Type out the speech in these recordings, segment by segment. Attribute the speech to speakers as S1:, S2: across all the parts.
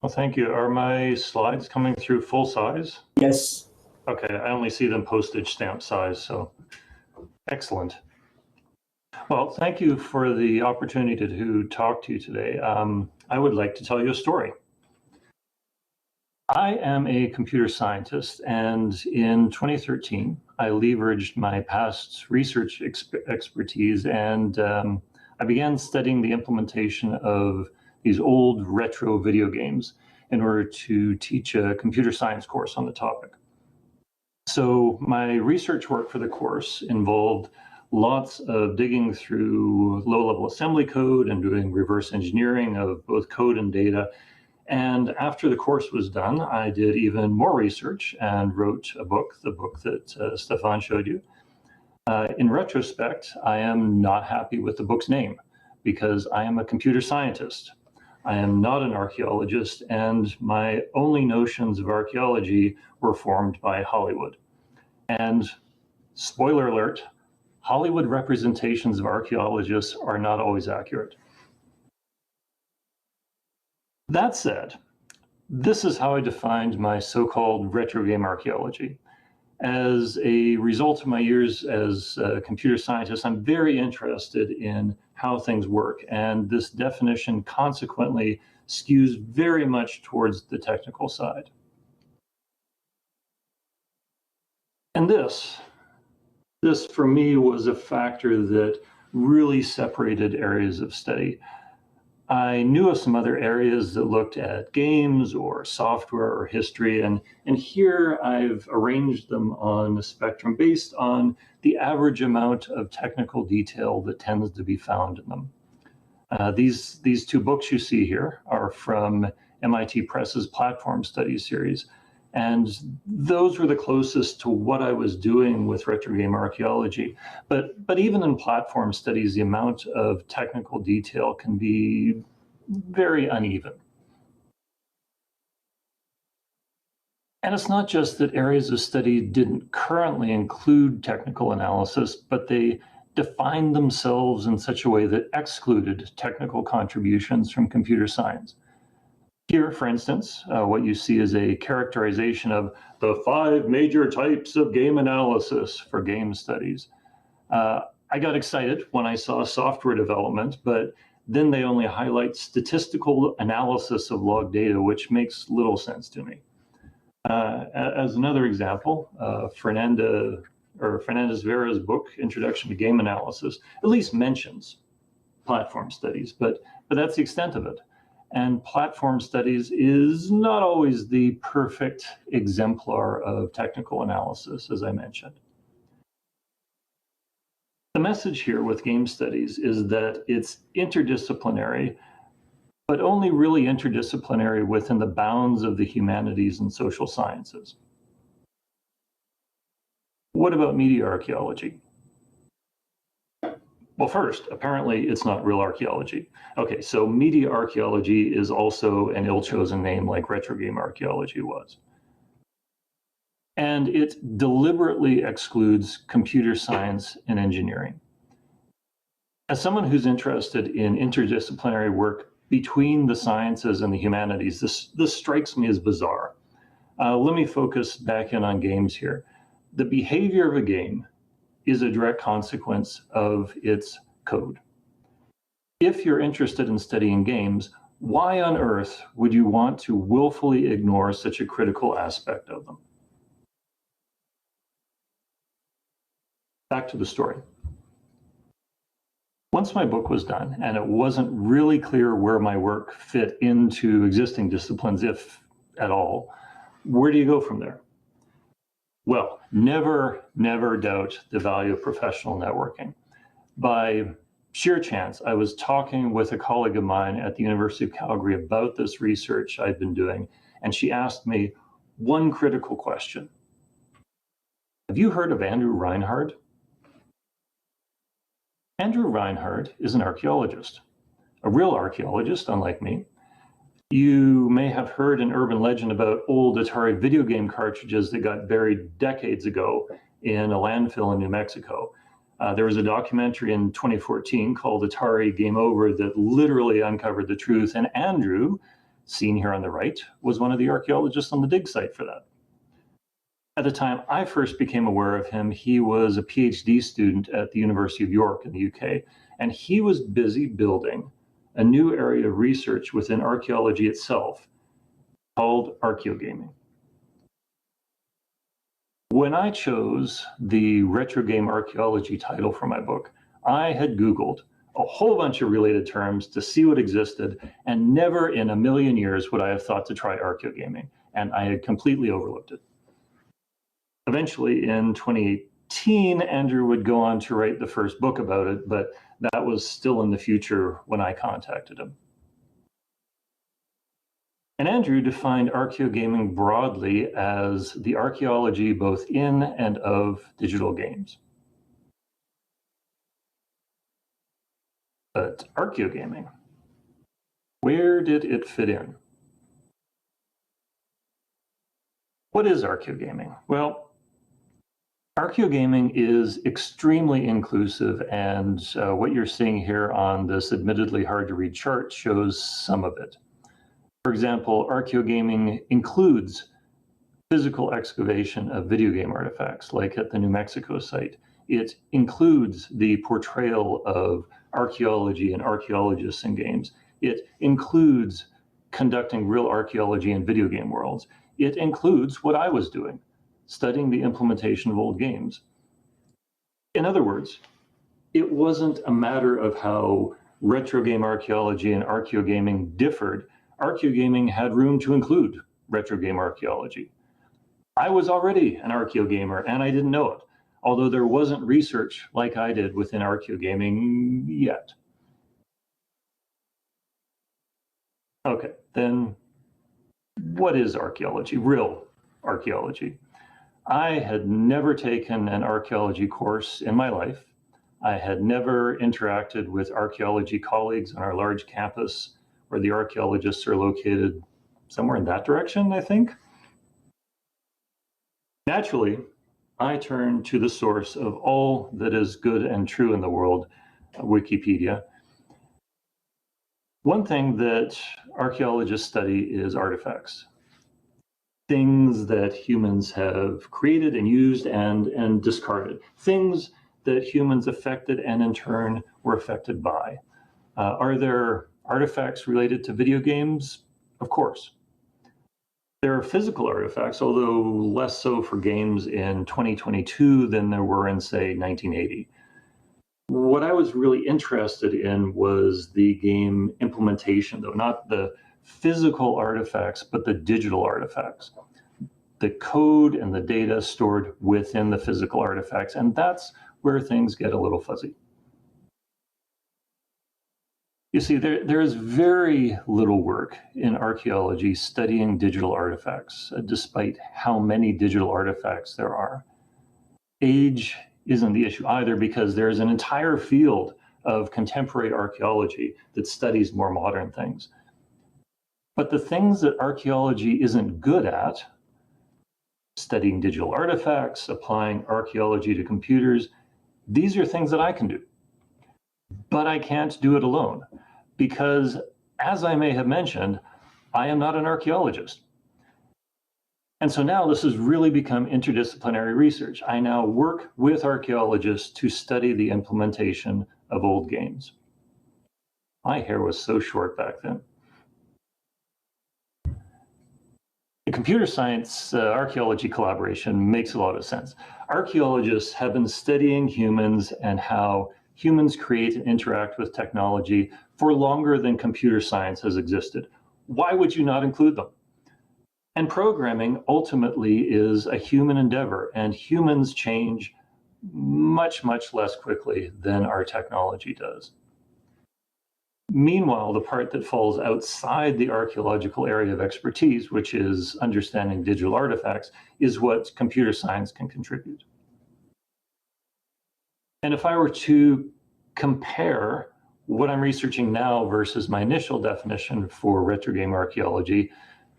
S1: Well, thank you. Are my slides coming through full size?
S2: Yes.
S1: Okay, I only see them postage stamp size, so excellent. Well, thank you for the opportunity to talk to you today. I would like to tell you a story. I am a computer scientist, and in 2013, I leveraged my past research expertise and I began studying the implementation of these old retro video games in order to teach a computer science course on the topic. So my research work for the course involved lots of digging through low-level assembly code and doing reverse engineering of both code and data. And after the course was done, I did even more research and wrote a book, the book that Stefan showed you. In retrospect, I am not happy with the book's name because I am a computer scientist. I am not an archaeologist, and my only notions of archaeology were formed by Hollywood. And spoiler alert, Hollywood representations of archaeologists are not always accurate. That said, this is how I defined my so-called retro game archaeology. As a result of my years as a computer scientist, I'm very interested in how things work, and this definition consequently skews very much towards the technical side. And this for me was a factor that really separated areas of study. I knew of some other areas that looked at games or software or history, and here I've arranged them on a spectrum based on the average amount of technical detail that tends to be found in them. These two books you see here are from MIT Press's Platform Studies series, and those were the closest to what I was doing with retro game archaeology. But even in platform studies, the amount of technical detail can be very uneven. And it's not just that areas of study didn't currently include technical analysis, but they defined themselves in such a way that excluded technical contributions from computer science. Here, for instance, what you see is a characterization of the 5 major types of game analysis for game studies. I got excited when I saw software development, but then they only highlight statistical analysis of log data, which makes little sense to me. As another example, Fernandez Vera's book, Introduction to Game Analysis, at least mentions platform studies, but that's the extent of it. And platform studies is not always the perfect exemplar of technical analysis, as I mentioned. The message here with game studies is that it's interdisciplinary, but only really interdisciplinary within the bounds of the humanities and social sciences. What about media archaeology? Well, first, apparently it's not real archaeology. Okay, so media archaeology is also an ill-chosen name like retro game archaeology was. And it deliberately excludes computer science and engineering. As someone who's interested in interdisciplinary work between the sciences and the humanities, this strikes me as bizarre. Let me focus back in on games here. The behavior of a game is a direct consequence of its code. If you're interested in studying games, why on earth would you want to willfully ignore such a critical aspect of them? Back to the story. Once my book was done, and it wasn't really clear where my work fit into existing disciplines, if at all, where do you go from there? Well, never doubt the value of professional networking. By sheer chance, I was talking with a colleague of mine at the University of Calgary about this research I'd been doing, and she asked me one critical question. Have you heard of Andrew Reinhard? Andrew Reinhard is an archaeologist, a real archaeologist, unlike me. You may have heard an urban legend about old Atari video game cartridges that got buried decades ago in a landfill in New Mexico. There was a documentary in 2014 called Atari Game Over that literally uncovered the truth, and Andrew seen here on the right, was one of the archaeologists on the dig site for that. At the time I first became aware of him, he was a PhD student at the University of York in the UK, and he was busy building a new area of research within archaeology itself called archaeogaming. When I chose the retro game archaeology title for my book, I had Googled a whole bunch of related terms to see what existed, and never in a million years would I have thought to try archaeogaming, and I had completely overlooked it. Eventually, in 2018, Andrew would go on to write the first book about it, but that was still in the future when I contacted him. And Andrew defined archaeogaming broadly as the archaeology both in and of digital games. But archaeogaming, where did it fit in? What is archaeogaming? Well, archaeogaming is extremely inclusive, and what you're seeing here on this admittedly hard to read chart shows some of it. For example, archaeogaming includes physical excavation of video game artifacts, like at the New Mexico site. It includes the portrayal of archaeology and archaeologists in games. It includes conducting real archaeology in video game worlds. It includes what I was doing, studying the implementation of old games. In other words, it wasn't a matter of how retro game archaeology and archaeogaming differed. Archaeogaming had room to include retro game archaeology. I was already an archaeogamer and I didn't know it, although there wasn't research like I did within archaeogaming yet. Okay, then what is archaeology, real archaeology? I had never taken an archaeology course in my life. I had never interacted with archaeology colleagues on our large campus where the archaeologists are located somewhere in that direction, I think. Naturally, I turned to the source of all that is good and true in the world, Wikipedia. One thing that archaeologists study is artifacts, things that humans have created and used and discarded, things that humans affected and in turn were affected by. Are there artifacts related to video games? Of course. There are physical artifacts, although less so for games in 2022 than there were in, say, 1980. What I was really interested in was the game implementation, though, not the physical artifacts, but the digital artifacts. The code and the data stored within the physical artifacts, and that's where things get a little fuzzy. You see, there is very little work in archaeology studying digital artifacts, despite how many digital artifacts there are. Age isn't the issue either, because there's an entire field of contemporary archaeology that studies more modern things. But the things that archaeology isn't good at, studying digital artifacts, applying archaeology to computers, these are things that I can do. But I can't do it alone, because, as I may have mentioned, I am not an archaeologist. And so now this has really become interdisciplinary research. I now work with archaeologists to study the implementation of old games. My hair was so short back then. The computer science archaeology collaboration makes a lot of sense. Archaeologists have been studying humans and how humans create and interact with technology for longer than computer science has existed. Why would you not include them? And programming ultimately is a human endeavor, and humans change much, much less quickly than our technology does. Meanwhile, the part that falls outside the archaeological area of expertise, which is understanding digital artifacts, is what computer science can contribute. And if I were to compare what I'm researching now versus my initial definition for retro game archaeology,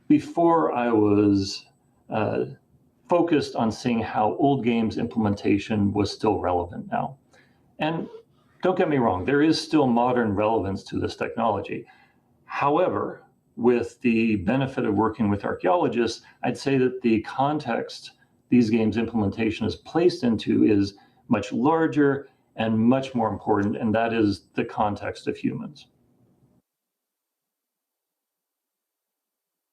S1: before I was focused on seeing how old games implementation was still relevant now. And don't get me wrong, there is still modern relevance to this technology. However, with the benefit of working with archaeologists, I'd say that the context these games implementation is placed into is much larger and much more important, and that is the context of humans.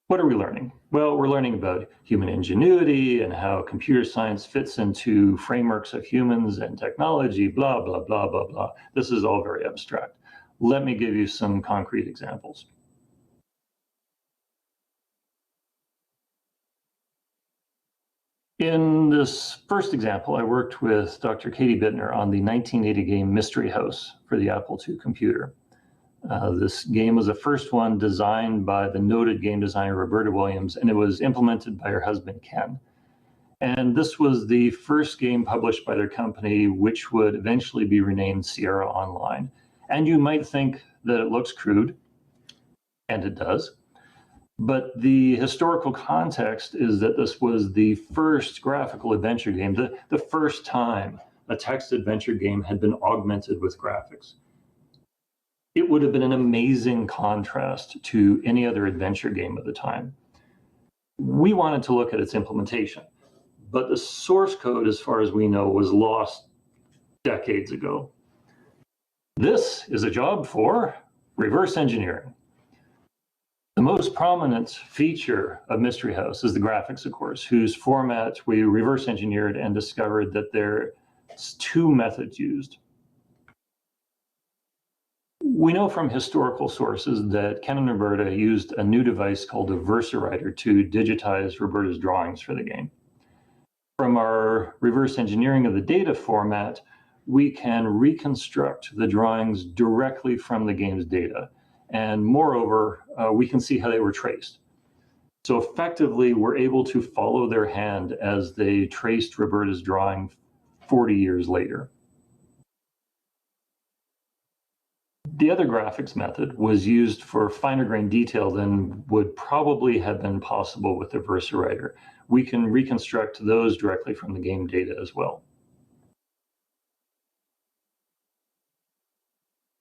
S1: What are we learning? Well, we're learning about human ingenuity and how computer science fits into frameworks of humans and technology, blah, blah, blah, blah, blah. This is all very abstract. Let me give you some concrete examples. In this first example, I worked with Dr. Katie Bittner on the 1980 game Mystery House for the Apple II computer. This game was the first one designed by the noted game designer Roberta Williams, and it was implemented by her husband, Ken. And this was the first game published by their company, which would eventually be renamed Sierra Online. And you might think that it looks crude, and it does. But the historical context is that this was the first graphical adventure game, the first time a text adventure game had been augmented with graphics. It would have been an amazing contrast to any other adventure game of the time. We wanted to look at its implementation, but the source code, as far as we know, was lost decades ago. This is a job for reverse engineering. The most prominent feature of Mystery House is the graphics, of course, whose format we reverse engineered and discovered that there's two methods used. We know from historical sources that Ken and Roberta used a new device called a VersaWriter to digitize Roberta's drawings for the game. From our reverse engineering of the data format, we can reconstruct the drawings directly from the game's data. And moreover, we can see how they were traced. So effectively, we're able to follow their hand as they traced Roberta's drawing 40 years later. The other graphics method was used for finer grained detail than would probably have been possible with the VersaWriter. We can reconstruct those directly from the game data as well.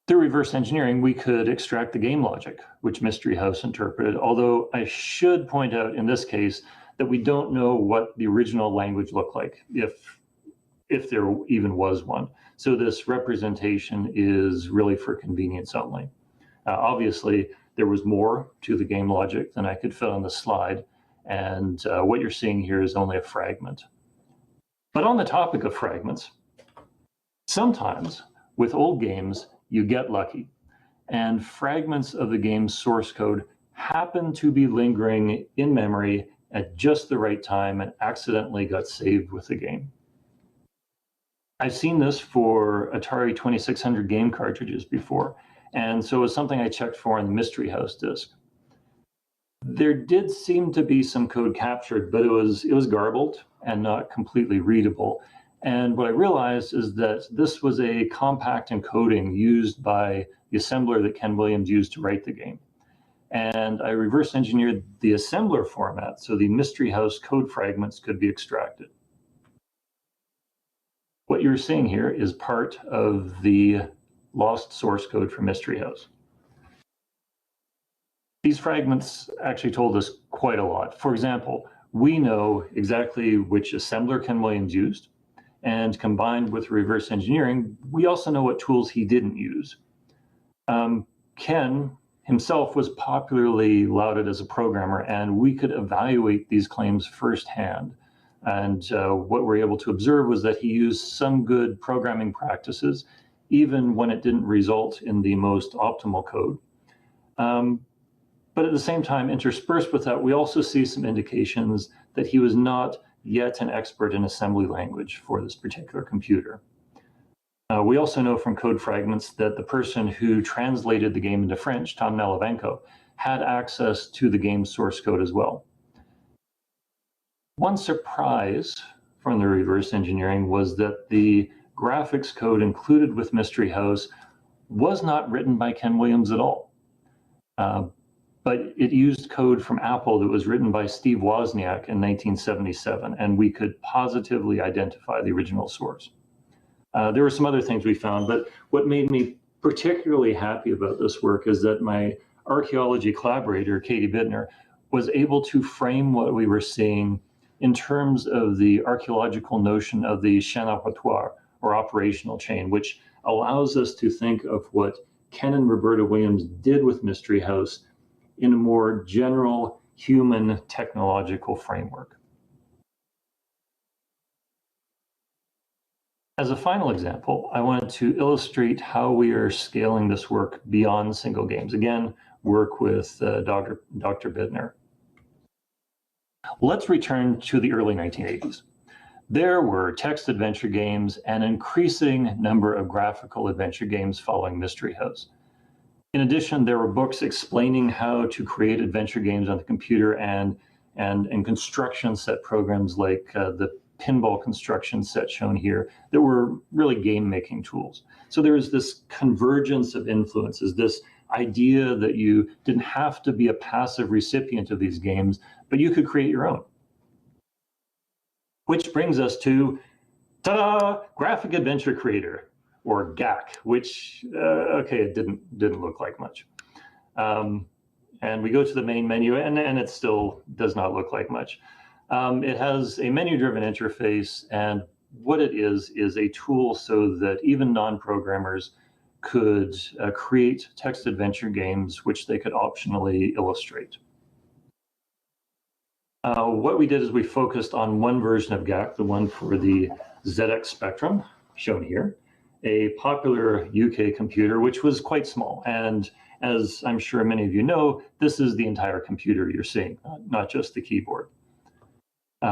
S1: Through reverse engineering, we could extract the game logic, which Mystery House interpreted, although I should point out in this case that we don't know what the original language looked like, if there even was one. So this representation is really for convenience only. Obviously, there was more to the game logic than I could fit on the slide, and what you're seeing here is only a fragment. But on the topic of fragments, sometimes with old games, you get lucky, and fragments of the game's source code happen to be lingering in memory at just the right time and accidentally got saved with the game. I've seen this for Atari 2600 game cartridges before, and so it was something I checked for on the Mystery House disk. There did seem to be some code captured, but it was garbled and not completely readable. And what I realized is that this was a compact encoding used by the assembler that Ken Williams used to write the game. And I reverse engineered the assembler format so the Mystery House code fragments could be extracted. What you're seeing here is part of the lost source code for Mystery House. These fragments actually told us quite a lot. For example, we know exactly which assembler Ken Williams used, and combined with reverse engineering, we also know what tools he didn't use. Ken himself was popularly lauded as a programmer, and we could evaluate these claims firsthand. And what we're able to observe was that he used some good programming practices, even when it didn't result in the most optimal code. But at the same time, interspersed with that, we also see some indications that he was not yet an expert in assembly language for this particular computer. We also know from code fragments that the person who translated the game into French, Tom Nalivenko, had access to the game's source code as well. One surprise from the reverse engineering was that the graphics code included with Mystery House was not written by Ken Williams at all. But it used code from Apple that was written by Steve Wozniak in 1977, and we could positively identify the original source. There were some other things we found, but what made me particularly happy about this work is that my archaeology collaborator, Katie Bittner, was able to frame what we were seeing in terms of the archaeological notion of the chaîne opératoire, or operational chain, which allows us to think of what Ken and Roberta Williams did with Mystery House in a more general human technological framework. As a final example, I wanted to illustrate how we are scaling this work beyond single games. Again, work with Dr. Bittner. Let's return to the early 1980s. There were text adventure games and an increasing number of graphical adventure games following Mystery House. In addition, there were books explaining how to create adventure games on the computer and construction set programs like the pinball construction set shown here that were really game-making tools. So there was this convergence of influences, this idea that you didn't have to be a passive recipient of these games, but you could create your own. Which brings us to, ta-da, Graphic Adventure Creator, or GAC, which, okay, it didn't look like much. And we go to the main menu, and it still does not look like much. It has a menu-driven interface, and what it is a tool so that even non-programmers could create text adventure games which they could optionally illustrate. What we did is we focused on one version of GAC, the one for the ZX Spectrum, shown here, a popular UK computer, which was quite small. And as I'm sure many of you know, this is the entire computer you're seeing, not just the keyboard.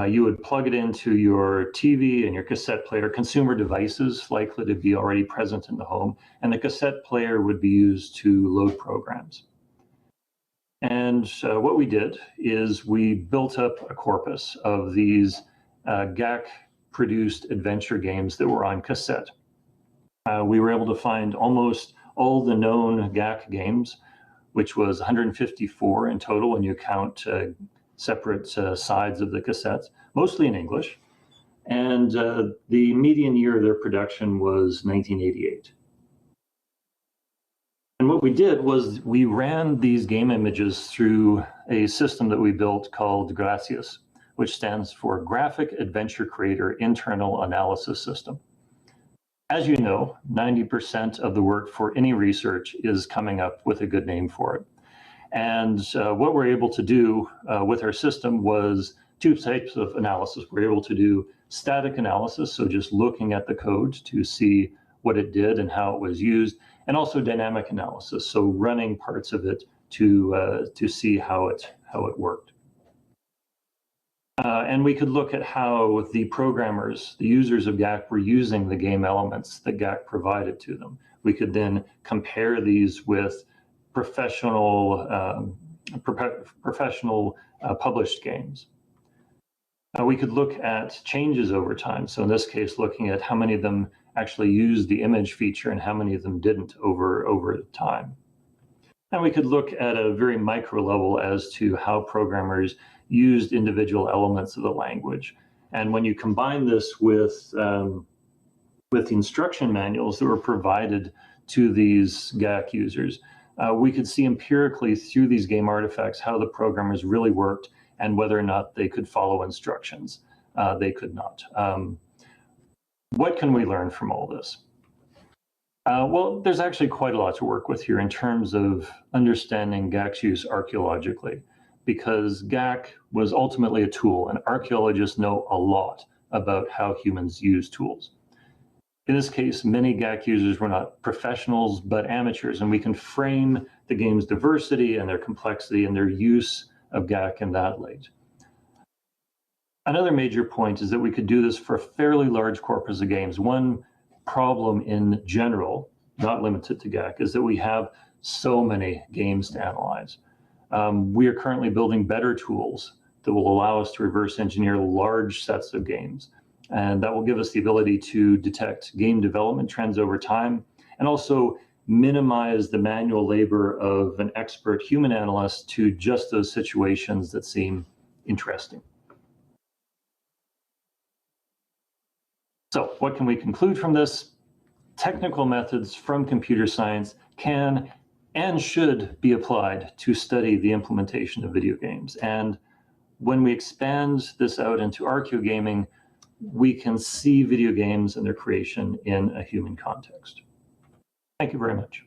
S1: You would plug it into your TV and your cassette player, consumer devices likely to be already present in the home, and the cassette player would be used to load programs. And what we did is we built up a corpus of these GAC-produced adventure games that were on cassette. We were able to find almost all the known GAC games, which was 154 in total when you count separate sides of the cassettes, mostly in English. And the median year of their production was 1988. And what we did was we ran these game images through a system that we built called GRACIAS, which stands for Graphic Adventure Creator Internal Analysis System. As you know, 90% of the work for any research is coming up with a good name for it. And what we're able to do with our system was two types of analysis. We're able to do static analysis, so just looking at the code to see what it did and how it was used, and also dynamic analysis, so running parts of it to see how it worked. And we could look at how the programmers, the users of GAC, were using the game elements that GAC provided to them. We could then compare these with professional published games. We could look at changes over time. So in this case, looking at how many of them actually used the image feature and how many of them didn't over time. And we could look at a very micro level as to how programmers used individual elements of the language. And when you combine this with the instruction manuals that were provided to these GAC users, we could see empirically through these game artifacts how the programmers really worked and whether or not they could follow instructions. They could not. What can we learn from all this? Well, there's actually quite a lot to work with here in terms of understanding GAC's use archaeologically, because GAC was ultimately a tool, and archaeologists know a lot about how humans use tools. In this case, many GAC users were not professionals, but amateurs, and we can frame the game's diversity and their complexity and their use of GAC in that light. Another major point is that we could do this for a fairly large corpus of games. One problem in general, not limited to GAC, is that we have so many games to analyze. We are currently building better tools that will allow us to reverse engineer large sets of games. And that will give us the ability to detect game development trends over time and also minimize the manual labor of an expert human analyst to just those situations that seem interesting. So what can we conclude from this? Technical methods from computer science can and should be applied to study the implementation of video games. And when we expand this out into archaeogaming, we can see video games and their creation in a human context. Thank you very much.